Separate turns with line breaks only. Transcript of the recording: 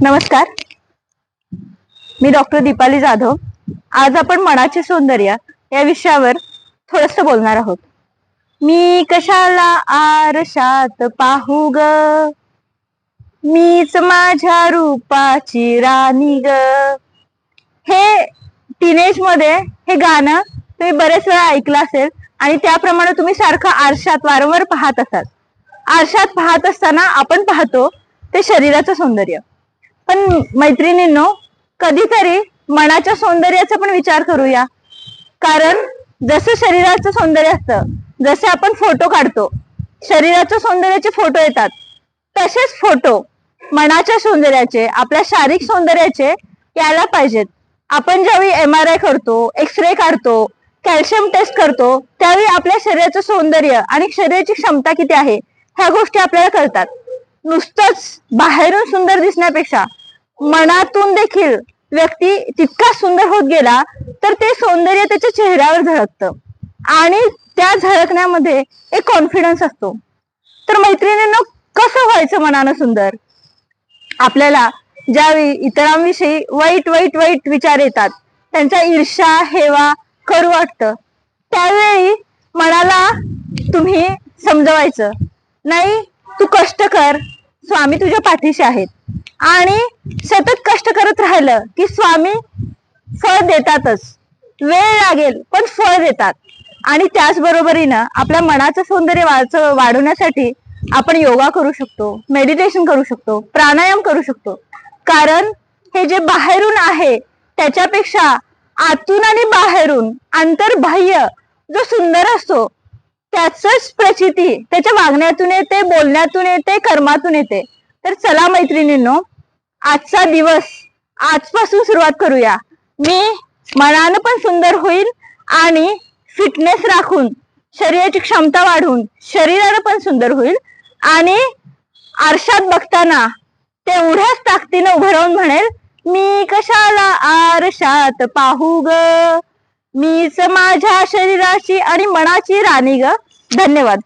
नमस्कार, मी डॉक्टर दीपाली जाधव. आज आपण मनाचे सौंदर्य या विषयावर थोडंसं बोलणार आहोत. मी कशाला आरशात पाहू ग, मीच माझ्या रूपाची राणी ग. हे टीनेज मध्ये हे गाणं तुम्ही बरेच वेळा ऐकलं असेल आणि त्याप्रमाणे तुम्ही सारखं आरशात वारंवार पाहत असाल. आरशात पाहत असताना आपण पाहतो ते शरीराचं सौंदर्य. पण मैत्रिणींनो, कधीतरी मनाच्या सौंदर्याचा पण विचार करूया. कारण जसं शरीराचं सौंदर्य असतं, जसे आपण फोटो काढतो, शरीराच्या सौंदर्याचे फोटो येतात, तसेच फोटो मनाच्या सौंदर्याचे, आपल्या शारीरिक सौंदर्याचे यायला पाहिजेत. आपण ज्यावेळी MRI करतो, एक्सरे काढतो, कॅल्शियम टेस्ट करतो, त्यावेळी आपल्या शरीराचं सौंदर्य आणि शरीराची क्षमता किती आहे ह्या गोष्टी आपल्याला कळतात. नुसतंच बाहेरून सुंदर दिसण्यापेक्षा मनातून देखील व्यक्ती तितका सुंदर होत गेला तर ते सौंदर्य त्याच्या चेहऱ्यावर झळकतं आणि त्या झळकण्यामध्ये एक कॉन्फिडन्स असतो. तर मैत्रिणींनो, कसं व्हायचं मनानं सुंदर? आपल्याला ज्यावेळी इतरांविषयी वाईट वाईट वाईट विचार येतात, त्यांचा ईर्ष्या हेवा करू वाटतं, त्यावेळी मनाला तुम्ही समजवायचं, नाही तू कष्ट कर, स्वामी तुझ्या पाठीशी आहेत. आणि सतत कष्ट करत राहिलं की स्वामी फळ देतातच. वेळ लागेल पण फळ देतात. आणि त्याचबरोबरीनं आपल्या मनाचं सौंदर्य वाढवण्यासाठी आपण योगा करू शकतो, मेडिटेशन करू शकतो, प्राणायाम करू शकतो. कारण हे जे बाहेरून आहे त्याच्यापेक्षा आतून आणि बाहेरून अंतर्बाह्य जो सुंदर असतो त्याच प्रचिती त्याच्या वागण्यातून येते, बोलण्यातून येते, कर्मातून येते. तर चला मैत्रिणींनो, आजचा दिवस आजपासून सुरुवात करूया. मी मनानं पण सुंदर होईल आणि फिटनेस राखून, शरीराची क्षमता वाढवून शरीरानं पण सुंदर होईल. आणि आरशात बघताना तेवढ्याच ताकदीनं उभं राहून म्हणेल, मी कशाला आरशात पाहू ग, मीच माझ्या शरीराची आणि मनाची राणी ग. धन्यवाद.